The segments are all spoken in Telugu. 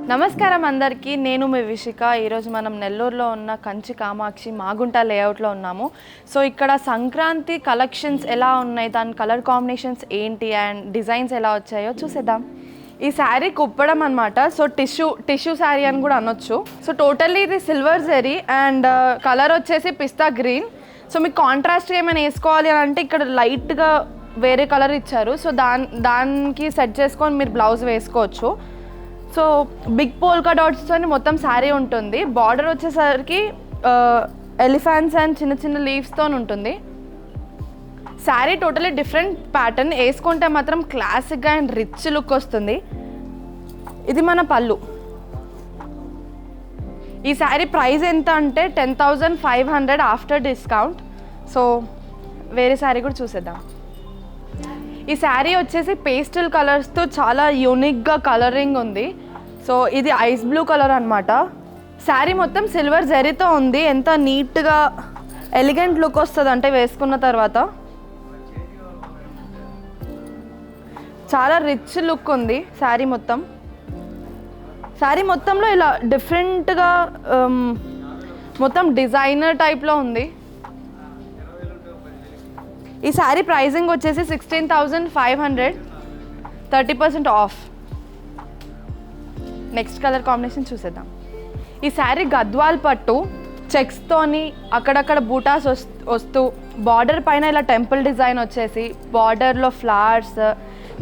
నమస్కారం అందరికీ, నేను మీ విషిక. ఈరోజు మనం నెల్లూరులో ఉన్న కంచి కామాక్షి మాగుంట లేఅవుట్లో ఉన్నాము. సో ఇక్కడ సంక్రాంతి కలెక్షన్స్ ఎలా ఉన్నాయి, దాని కలర్ కాంబినేషన్స్ ఏంటి అండ్ డిజైన్స్ ఎలా వచ్చాయో చూసేద్దాం. ఈ శారీ కుప్పడం అనమాట. సో టిష్యూ శారీ అని కూడా అనొచ్చు. సో టోటల్లీ ఇది సిల్వర్ జరీ అండ్ కలర్ వచ్చేసి పిస్తా గ్రీన్. సో మీకు కాంట్రాస్ట్ ఏమైనా వేసుకోవాలి అని అంటే ఇక్కడ లైట్గా వేరే కలర్ ఇచ్చారు. సో దానికి సెట్ చేసుకొని మీరు బ్లౌజ్ వేసుకోవచ్చు. సో బిగ్ పోల్కా డాట్స్తో మొత్తం శారీ ఉంటుంది. బార్డర్ వచ్చేసరికి ఎలిఫెంట్స్ అండ్ చిన్న చిన్న లీవ్స్తో ఉంటుంది. శారీ టోటలీ డిఫరెంట్ ప్యాటర్న్, వేసుకుంటే మాత్రం క్లాసిక్గా అండ్ రిచ్ లుక్ వస్తుంది. ఇది మన పళ్ళు. ఈ శారీ ప్రైస్ ఎంత అంటే 10,500 ఆఫ్టర్ డిస్కౌంట్. సో వేరే శారీ కూడా చూసేద్దాం. ఈ శారీ వచ్చేసి పేస్టల్ కలర్స్తో చాలా యూనిక్గా కలరింగ్ ఉంది. సో ఇది ఐస్ బ్లూ కలర్ అనమాట. శారీ మొత్తం సిల్వర్ జరీతో ఉంది. ఎంత నీట్గా ఎలిగెంట్ లుక్ వస్తుంది అంటే వేసుకున్న తర్వాత చాలా రిచ్ లుక్ ఉంది శారీ మొత్తం. శారీ మొత్తంలో ఇలా డిఫరెంట్గా మొత్తం డిజైనర్ టైప్లో ఉంది. ఈ శారీ ప్రైజింగ్ వచ్చేసి 16,500, 30% ఆఫ్. నెక్స్ట్ కలర్ కాంబినేషన్ చూసేద్దాం. ఈ శారీ గద్వాల్ పట్టు చెక్స్తోని అక్కడక్కడ బూటాస్ వస్తూ బార్డర్ పైన ఇలా టెంపుల్ డిజైన్ వచ్చేసి బార్డర్లో ఫ్లవర్స్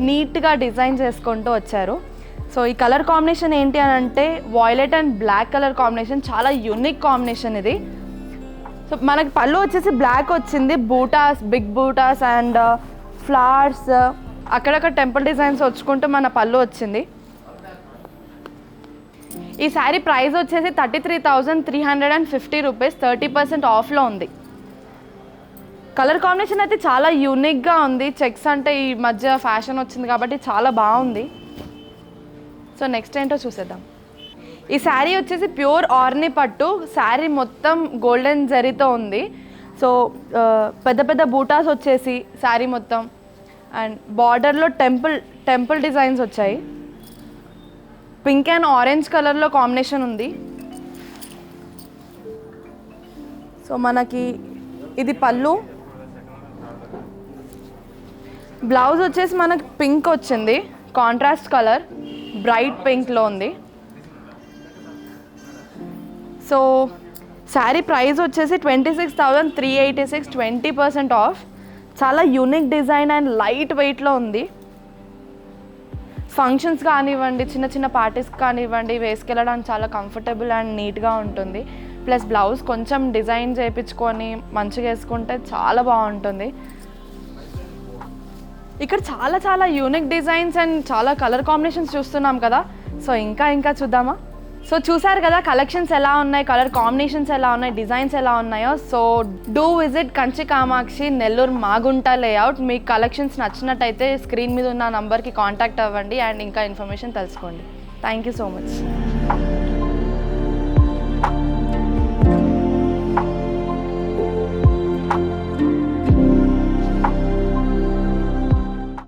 నీట్గా డిజైన్ చేసుకుంటూ వచ్చారు. సో ఈ కలర్ కాంబినేషన్ ఏంటి అని అంటే violet and black colour combination, చాలా యూనిక్ కాంబినేషన్ ఇది. సో మనకి పళ్ళు వచ్చేసి బ్లాక్ వచ్చింది, బూటాస్, బిగ్ బూటాస్ అండ్ ఫ్లవర్స్ అక్కడక్కడ టెంపుల్ డిజైన్స్ వచ్చుకుంటూ మన పళ్ళు వచ్చింది. ఈ శారీ ప్రైస్ వచ్చేసి 33,350 రూపీస్, 30% ఆఫ్లో ఉంది. కలర్ కాంబినేషన్ అయితే చాలా యూనిక్గా ఉంది. చెక్స్ అంటే ఈ మధ్య ఫ్యాషన్ వచ్చింది కాబట్టి చాలా బాగుంది. సో నెక్స్ట్ ఏంటో చూసేద్దాం. ఈ శారీ వచ్చేసి ప్యూర్ ఆర్ని పట్టు. శారీ మొత్తం గోల్డెన్ జరీతో ఉంది. సో పెద్ద పెద్ద బూటాస్ వచ్చేసి శారీ మొత్తం అండ్ బార్డర్లో టెంపుల్ డిజైన్స్ వచ్చాయి. పింక్ అండ్ ఆరెంజ్ కలర్లో కాంబినేషన్ ఉంది. సో మనకి ఇది పళ్ళు. బ్లౌజ్ వచ్చేసి మనకి పింక్ వచ్చింది, కాంట్రాస్ట్ కలర్ బ్రైట్ పింక్లో ఉంది. సో శారీ ప్రైస్ వచ్చేసి 26,386, 20% ఆఫ్. చాలా యూనిక్ డిజైన్ అండ్ లైట్ వెయిట్లో ఉంది. ఫంక్షన్స్ కానివ్వండి, చిన్న చిన్న పార్టీస్కి కానివ్వండి వేసుకెళ్ళడానికి చాలా కంఫర్టబుల్ అండ్ నీట్గా ఉంటుంది. ప్లస్ బ్లౌజ్ కొంచెం డిజైన్ చేయించుకొని మంచిగా వేసుకుంటే చాలా బాగుంటుంది. ఇక్కడ చాలా చాలా యూనిక్ డిజైన్స్ అండ్ చాలా కలర్ కాంబినేషన్స్ చూస్తున్నాం కదా. సో ఇంకా చూద్దామా? సో చూసారు కదా కలెక్షన్స్ ఎలా ఉన్నాయి, కలర్ కాంబినేషన్స్ ఎలా ఉన్నాయి, డిజైన్స్ ఎలా ఉన్నాయో. So do visit Kanchi Kamakshi Nellore Magunta layout. మీకు కలెక్షన్స్ నచ్చినట్టయితే స్క్రీన్ మీద ఉన్న నంబర్కి కాంటాక్ట్ అవ్వండి అండ్ ఇంకా ఇన్ఫర్మేషన్ తెలుసుకోండి. Thank you so much.